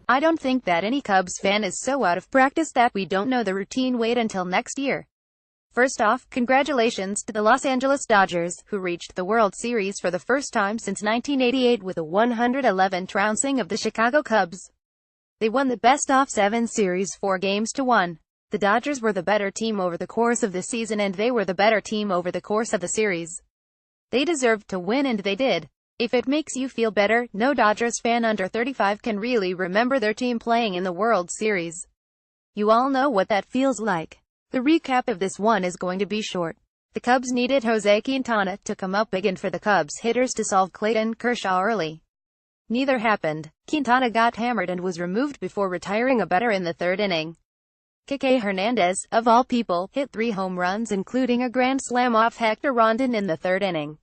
I don't think that any Cubs fan is so out of practice that we don't know the routine. Wait until next year. First off, congratulations to the Los Angeles Dodgers, who reached the World Series for the first time since 1988 with a 111 trouncing of the Chicago Cubs. They won the best-of-7 series 4-1. The Dodgers were the better team over the course of the season, and they were the better team over the course of the series. They deserved to win, and they did. If it makes you feel better, no Dodgers fan under 35 can really remember their team playing in the World Series. You all know what that feels like. The recap of this one is going to be short. The Cubs needed Jose Quintana to come up big and for the Cubs hitters to solve Clayton Kershaw early. Neither happened. Quintana got hammered and was removed before retiring a batter in the third inning. Kike Hernandez, of all people, hit 3 home runs including a grand slam off Hector Rondon in the third inning.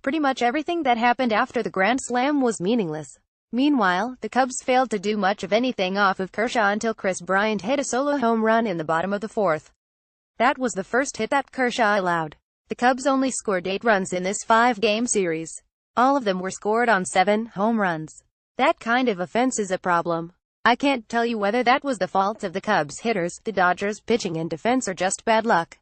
Pretty much everything that happened after the grand slam was meaningless. Meanwhile, the Cubs failed to do much of anything off of Kershaw until Kris Bryant hit a solo home run in the bottom of the fourth. That was the first hit that Kershaw allowed. The Cubs only scored 8 runs in this 5-game series. All of them were scored on 7 home runs. That kind of offense is a problem. I can't tell you whether that was the fault of the Cubs hitters, the Dodgers pitching and defense, or just bad luck.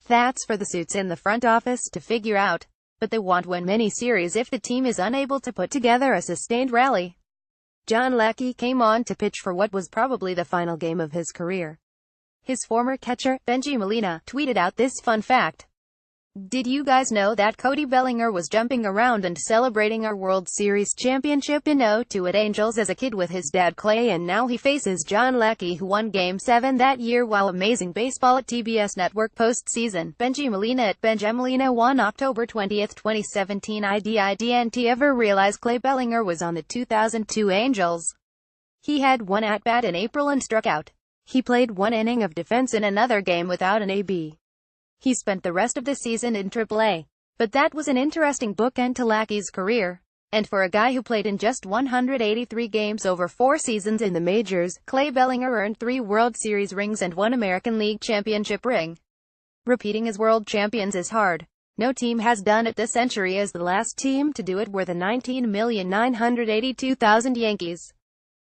That's for the suits in the front office to figure out. But they won't win many series if the team is unable to put together a sustained rally. John Lackey came on to pitch for what was probably the final game of his career. His former catcher, Bengie Molina, tweeted out this fun fact. Did you guys know that Cody Bellinger was jumping around and celebrating our World Series championship in 0-2 at Angels as a kid with his dad Clay, and now he faces John Lackey, who won Game 7 that year while amazing baseball at TBS Network postseason. Bengie Molina at Benjamolina 1 October 20, 2017. Didn't ever realize Clay Bellinger was on the 2002 Angels. He had 1 at-bat in April and struck out. He played 1 inning of defense in another game without an AB. He spent the rest of the season in AAA. But that was an interesting bookend to Lackey's career. And for a guy who played in just 183 games over 4 seasons in the majors, Clay Bellinger earned 3 World Series rings and 1 American League Championship ring. Repeating as world champions is hard. No team has done it this century, as the last team to do it were the 19,982,000 Yankees.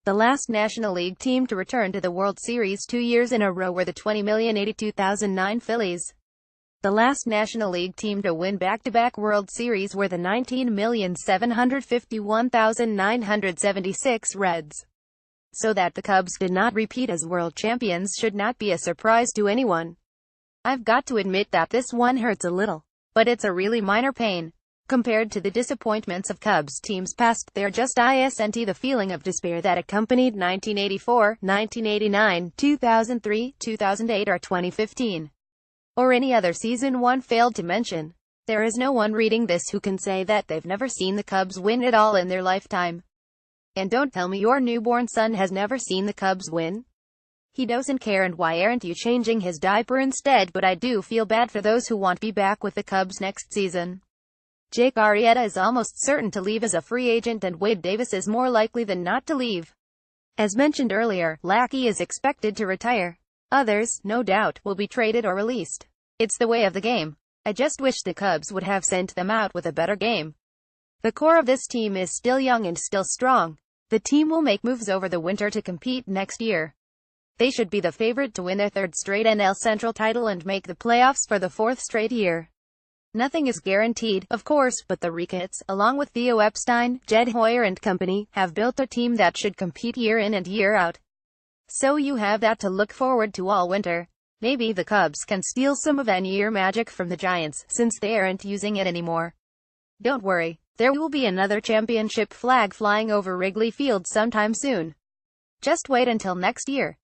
The last National League team to return to the World Series 2 years in a row were the 20,082,009 Phillies. The last National League team to win back-to-back World Series were the 19,751,976 Reds. So that the Cubs did not repeat as world champions should not be a surprise to anyone. I've got to admit that this one hurts a little. But it's a really minor pain. Compared to the disappointments of Cubs teams past, they're just isn't the feeling of despair that accompanied 1984, 1989, 2003, 2008 or 2015. Or any other season one failed to mention. There is no one reading this who can say that they've never seen the Cubs win at all in their lifetime. And don't tell me your newborn son has never seen the Cubs win. He doesn't care, and why aren't you changing his diaper instead? But I do feel bad for those who won't be back with the Cubs next season. Jake Arrieta is almost certain to leave as a free agent, and Wade Davis is more likely than not to leave. As mentioned earlier, Lackey is expected to retire. Others, no doubt, will be traded or released. It's the way of the game. I just wish the Cubs would have sent them out with a better game. The core of this team is still young and still strong. The team will make moves over the winter to compete next year. They should be the favorite to win their 3rd straight NL Central title and make the playoffs for the 4th straight year. Nothing is guaranteed, of course, but the Ricketts, along with Theo Epstein, Jed Hoyer and company, have built a team that should compete year in and year out. So you have that to look forward to all winter. Maybe the Cubs can steal some of that year magic from the Giants, since they aren't using it anymore. Don't worry, there will be another championship flag flying over Wrigley Field sometime soon. Just wait until next year.